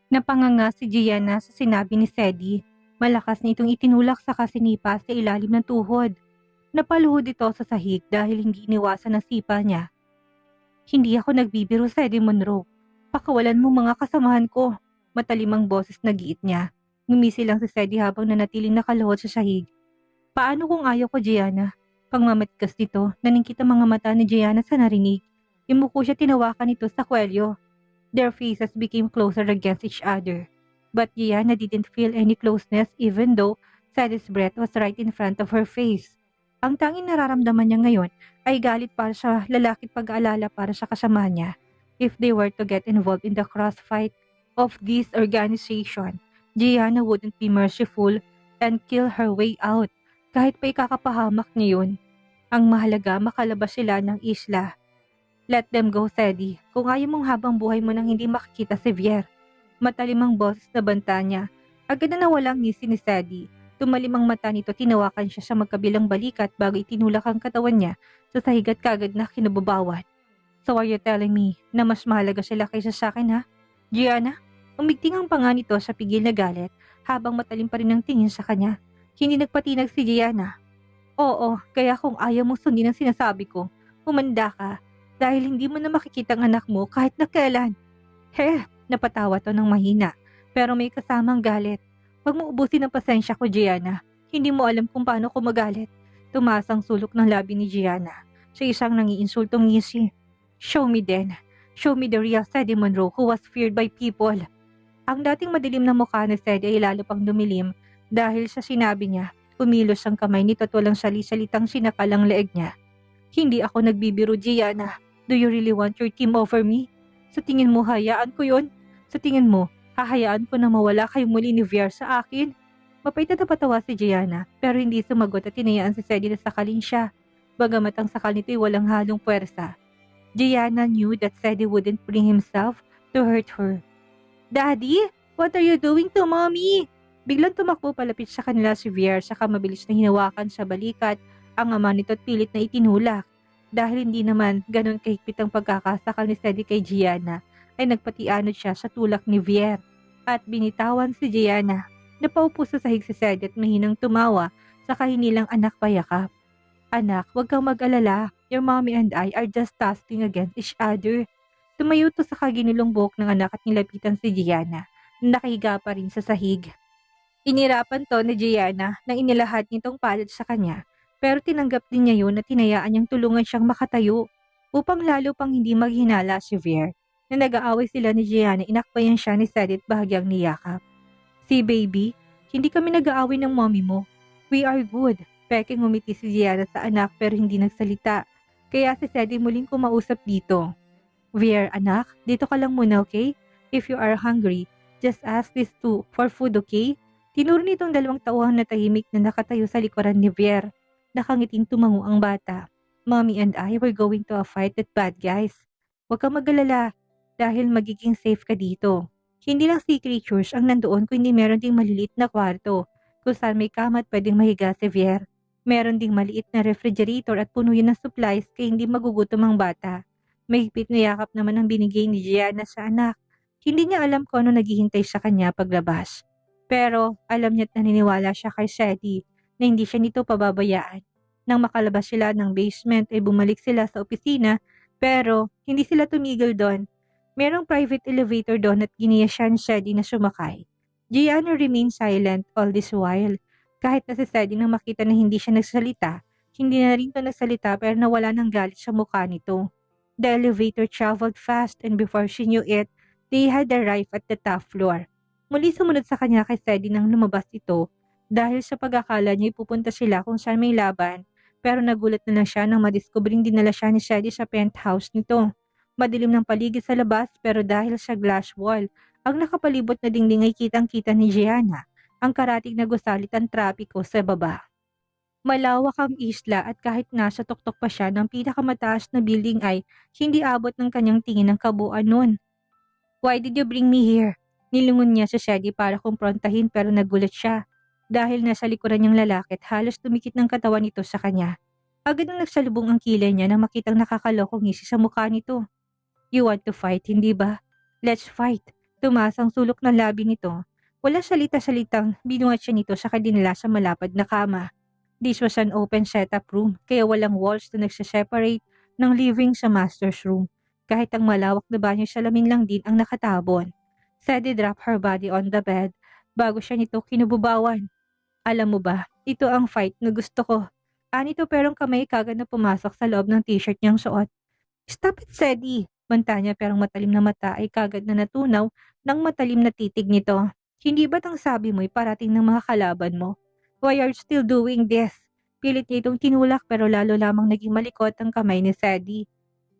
Napanganga si Gianna sa sinabi ni Sedi. Malakas nitong itinulak sa kasinipa sa ilalim ng tuhod. Napaluhod ito sa sahig dahil hindi iniwasan ang sipa niya. Hindi ako nagbibiro, Sedi Monroe. Pakawalan mo mga kasamahan ko. Matalimang boses na giit niya. Ngumisi lang si Sedi habang nanatiling nakaluhod sa sahig. Paano kung ayaw ko, Gianna? Pangmamatigas nito, naningkit ang mga mata ni Gianna sa narinig. Imuko siya tinawakan nito sa kwelyo. Their faces became closer against each other. But Gianna didn't feel any closeness even though Sadie's breath was right in front of her face. Ang tanging nararamdaman niya ngayon ay galit para sa lalaki pag-aalala para sa kasama niya. If they were to get involved in the crossfight of this organization, Gianna wouldn't be merciful and kill her way out. Kahit pa ikakapahamak niya yun. Ang mahalaga makalabas sila ng isla. Let them go, Sadie. Kung ayaw mong habang buhay mo nang hindi makikita si Vier. Matalimang boses na banta niya. Agad na nawalang ngisi ni Sadie. Tumalim ang mata nito, tinawakan siya sa magkabilang balikat bago itinulak ang katawan niya sa sahigat kagad na kinababawan. So are you telling me na mas mahalaga sila kaysa sa akin, ha? Gianna? Umigting ang panga nito sa pigil na galit habang matalim pa rin ang tingin sa kanya. Hindi nagpatinag si Gianna. Oo, kaya kung ayaw mong sundin ang sinasabi ko, humanda ka. Dahil hindi mo na makikita ang anak mo kahit na kailan. Napatawa to ng mahina, pero may kasamang galit. Huwag mo ubusin ang pasensya ko, Gianna. Hindi mo alam kung paano ko magalit. Tumaas ang sulok ng labi ni Gianna sa isang nangiinsultong ngisi. Show me then. Show me the real Sadie Monroe who was feared by people. Ang dating madilim na mukha ni Sadie ay lalo pang dumilim dahil sa sinabi niya. Kumilos ang kamay nito at walang sali-salitang sinakal ang leeg niya. Hindi ako nagbibiro, Gianna. Do you really want your team over me? Sa tingin mo, hayaan ko yon? Sa tingin mo, hahayaan ko na mawala kayong muli ni Vier sa akin? Mapait na napatawa si Gianna, pero hindi sumagot at tinayaan si Sadie na sakalin siya. Bagamat ang sakal nito ay walang halong puwersa. Gianna knew that Sadie wouldn't bring himself to hurt her. Daddy, what are you doing to Mommy? Biglang tumakbo palapit sa kanila si Vier, saka mabilis na hinawakan sa balikat ang ama nito at pilit na itinulak. Dahil hindi naman ganun kahigpit ang pagkakasakal ni Sadie kay Gianna, ay nagpatianod siya sa tulak ni Vier. At binitawan si Gianna. Napaupo sa sahig si Sadie at mahinang tumawa sa kahinilang anak payakap. Anak, huwag kang mag-alala. Your mommy and I are just tussling against each other. Tumayo to sa kaginulong buhok ng anak at nilapitan si Gianna na nakahiga pa rin sa sahig. Inirapan to ni Gianna nang inilahat nitong palad sa kanya. Pero tinanggap din niya yun at tinayaan niyang tulungan siyang makatayo upang lalo pang hindi maghinala si Vier. Na nag-aaway sila ni Gianna, inakbayan siya ni Sadie at bahagyang niyakap. See baby, hindi kami nag-aaway ng mommy mo. We are good. Peking umiti si Gianna sa anak pero hindi nagsalita. Kaya si Sadie muling kumausap dito. Vier, anak, dito ka lang muna, okay? If you are hungry, just ask these two for food, okay? Tinuro nitong 2 tauhan na tahimik na nakatayo sa likuran ni Vier. Nakangiting tumango ang bata. Mommy and I were going to a fight with bad guys. Huwag kang mag-alala dahil magiging safe ka dito. Hindi lang sea creatures ang nandoon kundi meron ding maliliit na kwarto kung saan may kama at pwedeng mahiga si Vier. Meron ding maliit na refrigerator at puno yun ng supplies kaya hindi magugutom ang bata. Mahigpit na yakap naman ang binigay ni Gianna sa anak. Hindi niya alam kung ano naghihintay sa kanya paglabas. Pero alam niya't naniniwala siya kay Sadie na hindi siya nito pababayaan. Nang makalabas sila ng basement ay bumalik sila sa opisina pero hindi sila tumigil doon. Merong private elevator doon at giniya siya ni Sadie na sumakay. Gianna remained silent all this while. Kahit na si Sadie nang makita na hindi siya nagsalita, hindi na rin ito nagsalita pero nawala ng galit sa mukha nito. The elevator traveled fast and before she knew it, they had arrived at the top floor. Muli sumunod sa kanya kay Sadie nang lumabas ito dahil sa pag-akala niya ipupunta sila kung saan may laban. Pero nagulat na lang siya nang madiskubring dinala siya ni Sadie sa penthouse nito. Madilim ng paligid sa labas pero dahil sa glass wall, ang nakapalibot na dingding ay kitang-kita ni Gianna, ang karatig na gusalit ang trapiko sa baba. Malawak ang isla at kahit nasa tuktok pa siya ng pinakamataas na building ay hindi abot ng kanyang tingin ng kabuuan nun. Why did you bring me here? Nilingon niya sa Sadie para kumprontahin pero nagulat siya. Dahil nasa likuran niyang lalaki at halos tumikit ng katawan nito sa kanya. Agad na nagsalubong ang kilay niya nang makitang nakakalokong ngisi sa mukha nito. You want to fight, hindi ba? Let's fight. Tumaas ang sulok ng labi nito. Wala salita-salitang binuhat siya nito sa dinala sa malapad na kama. This was an open setup room, kaya walang walls na nagsiseparate ng living sa master's room. Kahit ang malawak na banyo salamin lang din ang nakatabon. Sadie dropped her body on the bed bago siya nito kinububawan. Alam mo ba, ito ang fight na gusto ko. Anito perong kamay kagad na pumasok sa loob ng t-shirt niyang suot. Stop it, Sadie! Banta niya perong matalim na mata ay kagad na natunaw ng matalim na titig nito. Hindi ba't ang sabi mo'y parating ng mga kalaban mo? Why are you still doing this? Pilit niya itong tinulak pero lalo lamang naging malikot ang kamay ni Sadie.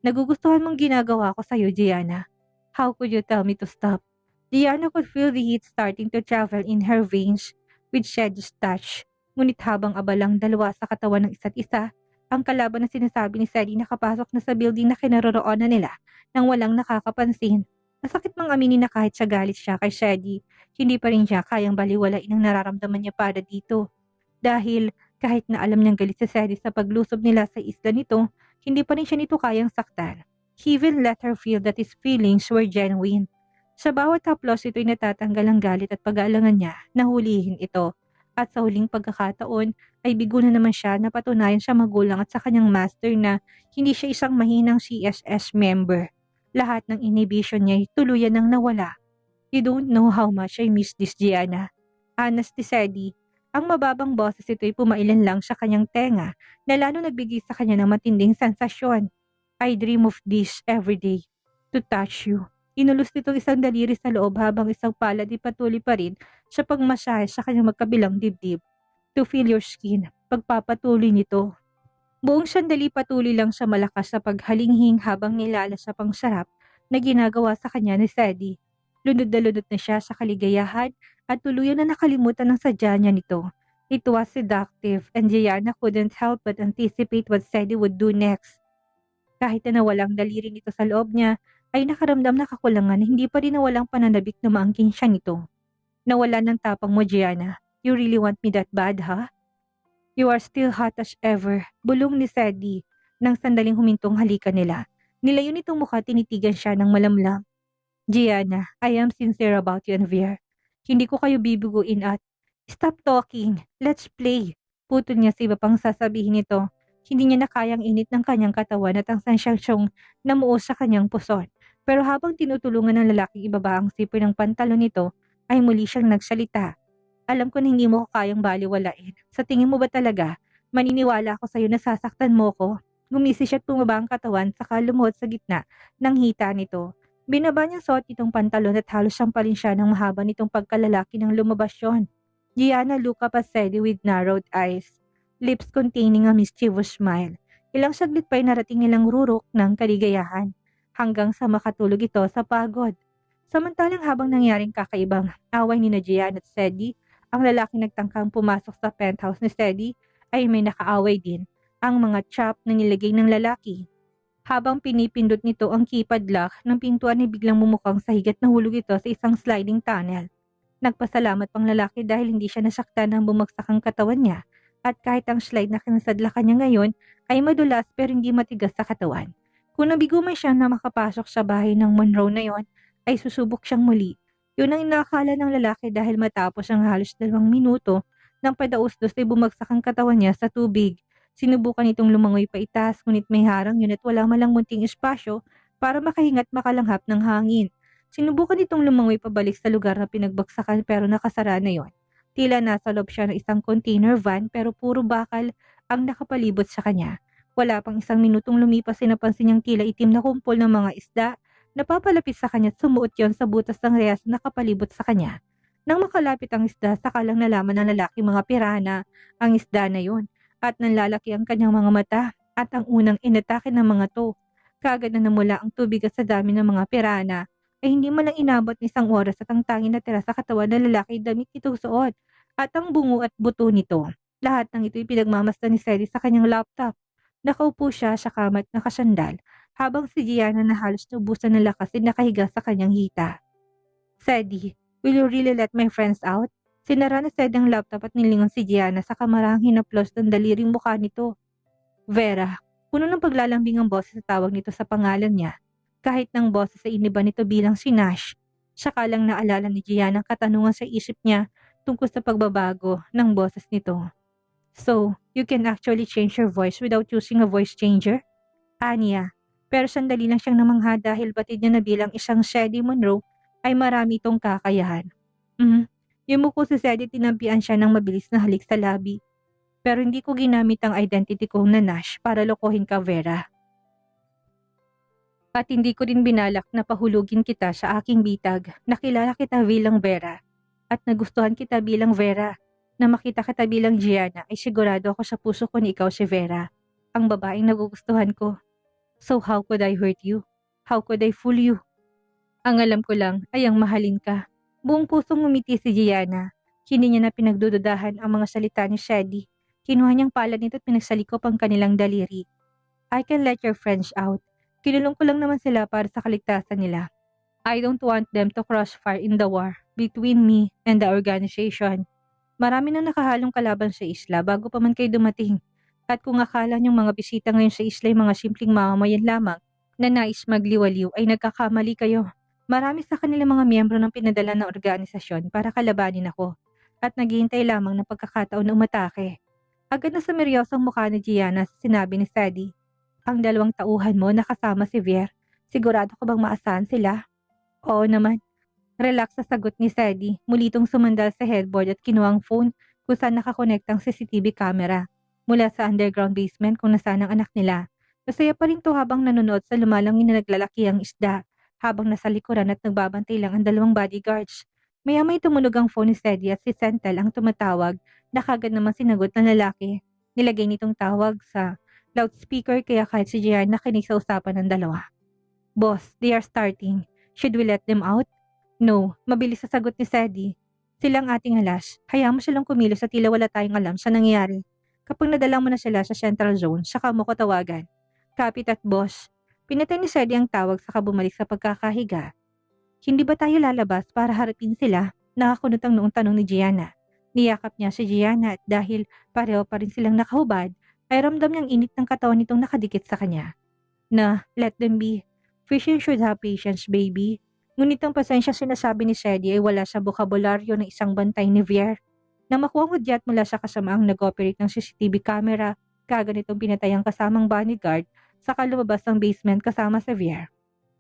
Nagugustuhan mong ginagawa ko sa'yo, Gianna. How could you tell me to stop? Gianna could feel the heat starting to travel in her veins with Sadie's touch. Ngunit habang abalang dalawa sa katawan ng isa't isa, ang kalaban na sinasabi ni Sadie nakapasok na sa building na kinaroroonan nila nang walang nakakapansin. Masakit mang aminin na kahit siya galit siya kay Sadie, hindi pa rin siya kayang baliwalain ang nararamdaman niya para dito. Dahil kahit na alam niyang galit si Sadie sa paglusob nila sa isla nito, hindi pa rin siya nito kayang saktan. He even let her feel that his feelings were genuine. Sa bawat haplos ito'y natatanggal ang galit at pag-aalangan niya na hulihin ito. At sa huling pagkakataon ay bigo na naman siya na patunayan sa magulang at sa kanyang master na hindi siya isang mahinang CSS member. Lahat ng inhibition niya ay tuluyan nang nawala. You don't know how much I miss this, Gianna. Honestly, Sadie, ang mababang boses ito'y pumailan lang sa kanyang tenga na lalo nagbigay sa kanya ng matinding sensasyon. I dream of this every day. To touch you. Inulos nitong isang daliri sa loob habang isang palad ay patuloy pa rin sa pagmasahe sa kanyang magkabilang dibdib. To feel your skin. Pagpapatuloy nito. Buong sandali patuloy lang siya malakas sa paghalinghing habang nilalasap ang sarap na ginagawa sa kanya ni Sadie. Lunod na lunod na siya sa kaligayahan at tuluyan na nakalimutan ng sadya niya nito. It was seductive and Gianna couldn't help but anticipate what Sadie would do next. Kahit na nawalang daliri nito sa loob niya, ay nakaramdam na kakulangan na hindi pa rin nawalang pananabik na maangkin siya nito. Nawala ng tapang mo, Gianna. You really want me that bad, ha? You are still hot as ever, bulong ni Sadie nang sandaling humintong halikan nila. Nilayo nitong mukha tinitigan siya ng malamlam. Gianna, I am sincere about you and Veer. Hindi ko kayo bibuguin at stop talking, let's play. Putol niya sa iba pang sasabihin nito. Hindi niya na kayang init ng kanyang katawan at ang sensyasyong namuo sa kanyang puson. Pero habang tinutulungan ng lalaking ibaba ang sipoy ng pantalon nito, ay muli siyang nagsalita. Alam ko na hindi mo ko kayang baliwalain. Sa tingin mo ba talaga, maniniwala ako sa'yo na sasaktan mo ko? Gumisi siya at bumaba ang katawan saka lumuhod sa gitna ng hita nito. Binaba niya suot itong pantalon at halos sampalin siya ng mahaba nitong pagkalalaki ng lumabas yun. Gianna looked up at Sadie with narrowed eyes, lips containing a mischievous smile. Ilang saglit pa'y narating nilang rurok ng kaligayahan hanggang sa makatulog ito sa pagod. Samantalang habang nangyaring kakaibang away ni Gianna at Sadie, ang lalaki nagtangkang pumasok sa penthouse ni Sadie ay may nakaaway din ang mga chop na nilagay ng lalaki. Habang pinipindot nito ang keypad lock ng pintuan ay biglang mumukhang sa higat na hulog ito sa isang sliding tunnel. Nagpasalamat pang lalaki dahil hindi siya nasaktan nang bumagsak ang katawan niya at kahit ang slide na kinasadlakan niya ngayon ay madulas pero hindi matigas sa katawan. Kung nabigo man siya na makapasok sa bahay ng Monroe na yon, ay susubok siyang muli. Yun ang inakala ng lalaki dahil matapos ang halos 2 minuto nang padausdos ay bumagsak ang katawan niya sa tubig. Sinubukan itong lumangoy pa itaas ngunit may harang yun at wala malang munting espasyo para makahingat makalanghap ng hangin. Sinubukan itong lumangoy pabalik sa lugar na pinagbagsakan pero nakasara na yon. Tila nasa loob siya ng isang container van pero puro bakal ang nakapalibot sa kanya. Wala pang 1 minutong lumipas ay napansin niyang tila itim na kumpol ng mga isda na papalapit sa kanya at sumuot yon sa butas ng reyas na nakapalibot sa kanya. Nang makalapit ang isda, saka lang nalaman ng lalaki mga pirana ang isda na yon. At nanlalaki ang kanyang mga mata at ang unang inatake ng mga to. Kaagad na namula ang tubig at sa dami ng mga pirana ay hindi man lang inabot ng 1 oras at ang tanging natira sa katawan ng lalaki damit itong suot at ang bungo at buto nito. Lahat ng ito'y pinagmamasdan ni Sadie sa kanyang laptop. Nakaupo siya sa kama at nakasandal habang si Gianna na halos naubusan ng lakas ay nakahiga sa kanyang hita. Sadie, will you really let my friends out? Sinara na Sadie ang laptop at nilingon si Gianna sa kamarahang hinaplos ng daliring mukha nito. Vera, puno ng paglalambing ang boses sa tawag nito sa pangalan niya. Kahit ng boses sa iniba nito bilang si Nash. Saka lang naalala ni Gianna ang katanungan sa isip niya tungkol sa pagbabago ng boses nito. So, you can actually change your voice without using a voice changer? Aniya. Pero sandali lang siyang namangha dahil batid niya na bilang isang Shady Monroe ay marami itong kakayahan. Yumuko si Sadie, tinampian siya ng mabilis na halik sa labi. Pero hindi ko ginamit ang identity kong na Nash para lokohin ka, Vera. At hindi ko din binalak na pahulugin kita sa aking bitag. Nakilala kita bilang Vera. At nagustuhan kita bilang Vera. Na makita kita bilang Gianna ay sigurado ako sa puso ko na ikaw si Vera. Ang babaeng nagugustuhan ko. So how could I hurt you? How could I fool you? Ang alam ko lang ay ang mahalin ka. Buong pusong ngumiti si Gianna. Hindi niya na pinagdududahan ang mga salita ni Shady. Kinuha niyang palad nito at pinagsalikop ang kanilang daliri. I can let your friends out. Kinulong ko lang naman sila para sa kaligtasan nila. I don't want them to crossfire in the war between me and the organization. Marami nang nakahalong kalaban sa isla bago pa man kayo dumating. At kung akala niyong mga bisita ngayon sa isla ay mga simpleng mamamayan lamang na nais magliwaliw ay nagkakamali kayo. Marami sa kanilang mga miyembro ng pinadala ng organisasyon para kalabanin ako at naghihintay lamang ng pagkakataon na umatake. Agad na sumeryosang mukha ni Gianna sa sinabi ni Sadie. Ang 2 tauhan mo nakasama si Vier. Sigurado ka bang maasahan sila? Oo naman. Relax sa sagot ni Sadie. Muli itong sumandal sa headboard at kinuha ang phone kung saan nakakonektang CCTV camera. Mula sa underground basement kung nasaan ang anak nila. Masaya pa rin to habang nanonood sa lumalangin na naglalaki ang isda, habang nasa likuran at nagbabantay lang ang 2 bodyguards. Maya-may tumunog ang phone ni Sadie at si Sentel ang tumatawag na kagad naman sinagot ng lalaki. Nilagay nitong tawag sa loudspeaker kaya kahit si Gianna nakinig sa usapan ng dalawa. Boss, they are starting. Should we let them out? No, mabilis sa sagot ni Sadie. Silang ating alas. Hayaan mo silang kumilos at tila wala tayong alam sa nangyayari. Kapag nadala mo na sila sa Central Zone, saka mo ko tawagan. Kapit at boss. Pinatay ni Sadie ang tawag saka bumalik sa pagkakahiga. Hindi ba tayo lalabas para harapin sila? Nakakunot ang noong tanong ni Gianna. Niyakap niya si Gianna at dahil pareho pa rin silang nakahubad, ay ramdam niyang init ng katawan nitong nakadikit sa kanya. Let them be. Fishing should have patience, baby. Ngunit ang pasensya sinasabi ni Sadie ay wala sa bokabularyo ng isang bantay ni Vier. Na makuha ang hudyat mula sa kasamaang nag-operate ng CCTV camera, kaganitong pinatay ang kasamang bodyguard, saka lumabas ang basement kasama si Vier.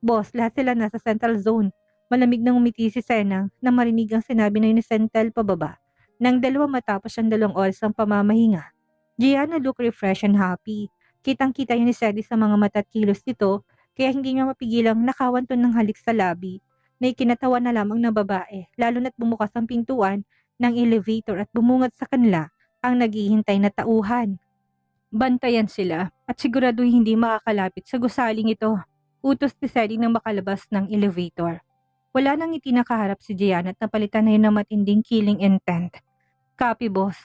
Boss, lahat sila nasa Central Zone. Malamig nang umiti si Senang na marinig ang sinabi na ni Sentel pababa. Nang 2 matapos ang 2 oras ng pamamahinga. Gianna looked refreshed and happy. Kitang-kita yun ni Sadie sa mga mata at kilos nito, kaya hindi niya mapigilang nakawanton ng halik sa labi na ikinatawa na lamang na babae, lalo na't bumukas ang pintuan ng elevator at bumungad sa kanila ang naghihintay na tauhan. Bantayan sila at siguraduhin hindi makakalapit sa gusaling ito. Utos ni Sadie nang makalabas ng elevator. Wala nang itinakaharap si Gianna at napalitan na yun ng matinding killing intent. Copy, boss.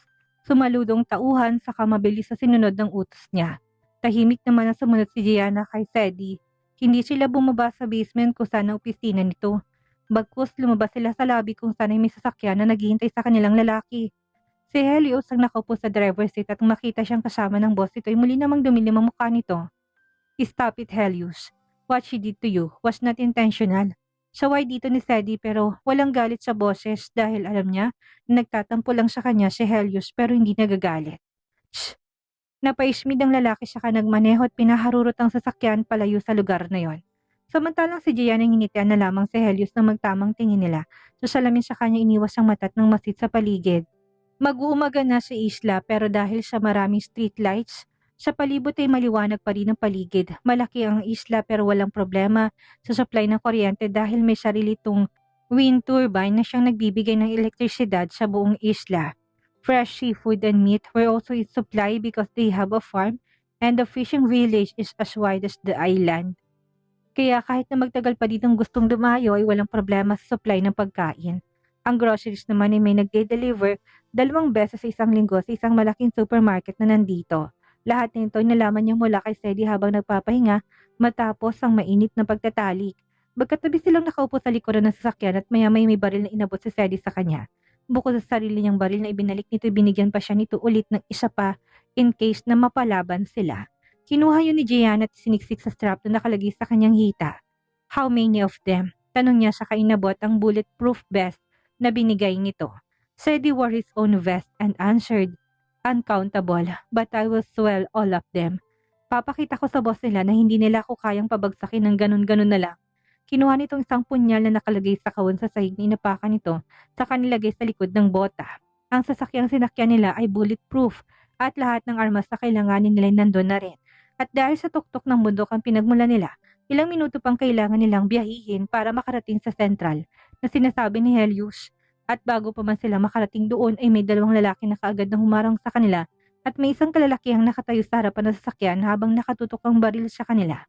Sumaludong tauhan saka mabilis sa sinunod ng utos niya. Tahimik naman ang sumunod si Gianna kay Sadie. Hindi sila bumaba sa basement kung saan ang opisina nito. Bagkus lumabas sila sa lobby kung saan ay may sasakyan na naghihintay sa kanilang lalaki. Si Helios ang nakaupo sa driver's seat at makita siyang kasama ng boss nito ay muli namang dumilim ang mukha nito. Stop it, Helios. What she did to you was not intentional. Saway dito ni Sadie pero walang galit sa boses dahil alam niya na nagtatampo lang sa kanya si Helios pero hindi nagagalit. Shh! Napaismid ang lalaki saka nagmaneho at pinaharurot ang sasakyan palayo sa lugar na yon. Samantalang si Gianna hinitian na lamang si Helios na magtamang tingin nila, so salamin sa kanya iniwas ang mata at ng masit sa paligid. Mag-uumaga na sa isla pero dahil sa maraming street lights, sa palibot ay maliwanag pa rin ang paligid. Malaki ang isla pero walang problema sa supply ng kuryente dahil may sarili itong wind turbine na siyang nagbibigay ng elektrisidad sa buong isla. Fresh seafood and meat were also in supply because they have a farm and the fishing village is as wide as the island. Kaya kahit na magtagal pa ditong gustong dumayo ay walang problema sa supply ng pagkain. Ang groceries naman ay may nagde-deliver 2 beses sa isang linggo sa isang malaking supermarket na nandito. Lahat nito ay nalaman niya mula kay Sadie habang nagpapahinga matapos ang mainit na pagtatalik. Magkatabi silang nakaupo sa likuran ng sasakyan at maya-may may baril na inabot si Sadie sa kanya. Bukod sa sarili niyang baril na ibinalik nito, binigyan pa siya nito ulit ng isa pa in case na mapalaban sila. Kinuha yun ni Gianna at siniksik sa strap na nakalagay sa kanyang hita. How many of them? Tanong niya sa inabot ang bulletproof vest na binigay nito. Sedi wore his own vest and answered, "Uncountable, but I will swell all of them. Papakita ko sa boss nila na hindi nila ako kayang pabagsakin ng ganun-ganun na lang." Kinuha nitong isang punyal na nakalagay sa kahon sa sahig na inapakan nito sa kanilagay sa likod ng bota. Ang sasakyang sinakyan nila ay bulletproof at lahat ng armas na kailanganin nila ay nandun na rin. At dahil sa tuktok ng bundok ang pinagmula nila, ilang minuto pang kailangan nilang biyahihin para makarating sa Central na sinasabi ni Helios. At bago pa man sila makarating doon ay may dalawang lalaki na kaagad na humarang sa kanila at may isang kalalakihang nakatayo sa harapan ng sasakyan habang nakatutok ang baril sa kanila.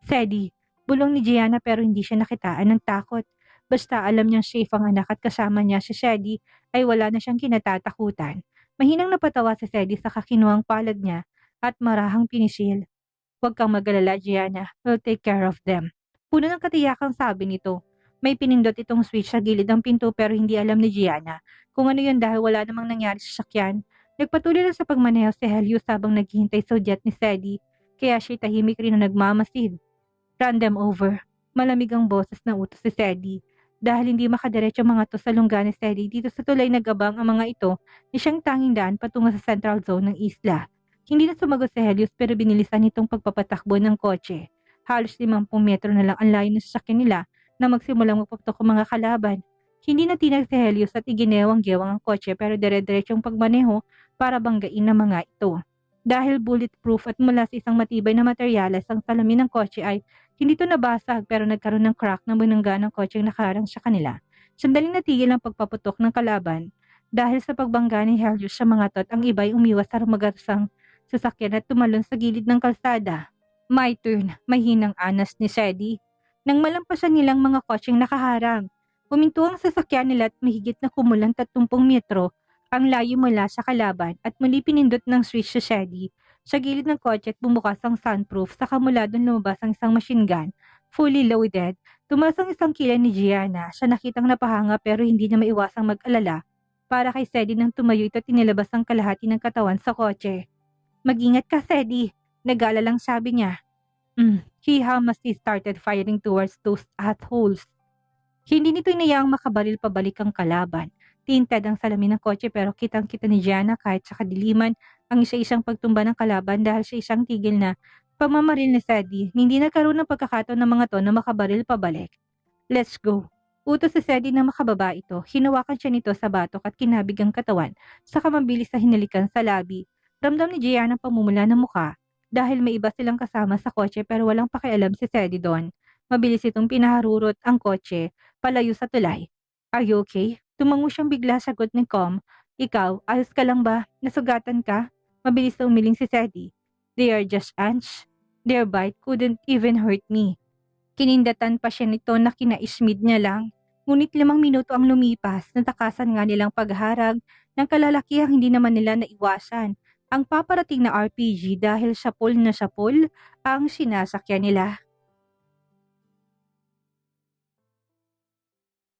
"Sedi," bulong ni Gianna pero hindi siya nakitaan ng takot. Basta alam niyang safe ang anak at kasama niya si Sedi ay wala na siyang kinatatakutan. Mahinang napatawa si Sedi sa kakinuang palad niya at marahang pinisil. "Huwag kang mag-alala, Gianna. We'll take care of them." Puno ng katiyakang sabi nito. May pinindot itong switch sa gilid ng pinto pero hindi alam ni Gianna kung ano yun dahil wala namang nangyari sa sakyan. Nagpatuloy lang sa pagmaneho si Helios habang naghihintay sa jet ni Sedi kaya siya tahimik rin na nagmamasid. "Run them over." Malamig ang boses na utos si Sedi. Dahil hindi makadiretso mga to sa lungga ni Sedi dito sa tulay nagabang ang mga ito ni siyang tanging daan patungo sa central zone ng isla. Hindi na sumagot si Helios pero binilisan nitong pagpapatakbo ng kotse. Halos 50 metro na lang ang layo ng sasakyan nila na magsimulang magpaputok ang mga kalaban. Hindi na tinag si Helios at iginewang-gewang ang kotse pero dire-diretsong pagmaneho para banggain ng mga ito. Dahil bulletproof at mula sa isang matibay na materyales ang salamin ng kotse ay hindi ito nabasag pero nagkaroon ng crack na binangga ng kotse ang nakaharang sa kanila. Sandaling natigil ang pagpaputok ng kalaban. Dahil sa pagbangga ni Helios sa mga tot, ang iba'y umiwas sa rumagasang sasakyan at tumalon sa gilid ng kalsada. "My turn," mahinang anas ni Sedi. Nang malampasan nilang mga kotseng nakaharang, huminto ang sasakyan nila at mahigit na kumulang 30 metro ang layo mula sa kalaban at muli pinindot ng switch si Sedi sa gilid ng kotse at bumukas ang sunroof saka mula doon lumabas ang isang machine gun, fully loaded. Tumaas ang isang kilay ni Gianna, siya nakitang napahanga pero hindi niya maiwasang mag-alala para kay Sedi nang tumayo ito at tinilabas ang kalahati ng katawan sa kotse. "Mag-ingat ka, Sedi," nag-aalalang sabi niya. He hamastly started firing towards those holes. Hindi nito inayaang makabaril pabalik ang kalaban. Tinted ang salamin ng kotse pero kitang-kita ni Gianna kahit sa kadiliman ang isa-isang pagtumba ng kalaban dahil sa isang tigil na pagmamaril ni Sedi. Hindi nagkaroon ng pagkakataon ng mga to na makabaril pabalik. "Let's go." Utos si Sedi na makababa ito. Hinawakan siya nito sa batok at kinabig ang katawan saka mabilis na hinalikan sa labi. Ramdam ni Gianna ang pamumula ng mukha. Dahil may iba silang kasama sa kotse pero walang pakialam si Sedi doon. Mabilis itong pinaharurot ang kotse palayo sa tulay. "Are you okay?" Tumango siyang bigla, sagot ni Com. "Ikaw, ayos ka lang ba? Nasugatan ka?" Mabilis na umiling si Sedi. "They are just ants. Their bite couldn't even hurt me." Kinindatan pa siya nito na kinaismid niya lang. Ngunit 5 minuto ang lumipas, natakasan nga nilang pagharag ng kalalakihang hindi naman nila naiwasan ang paparating na RPG dahil sapol na sapol ang sinasakyan nila.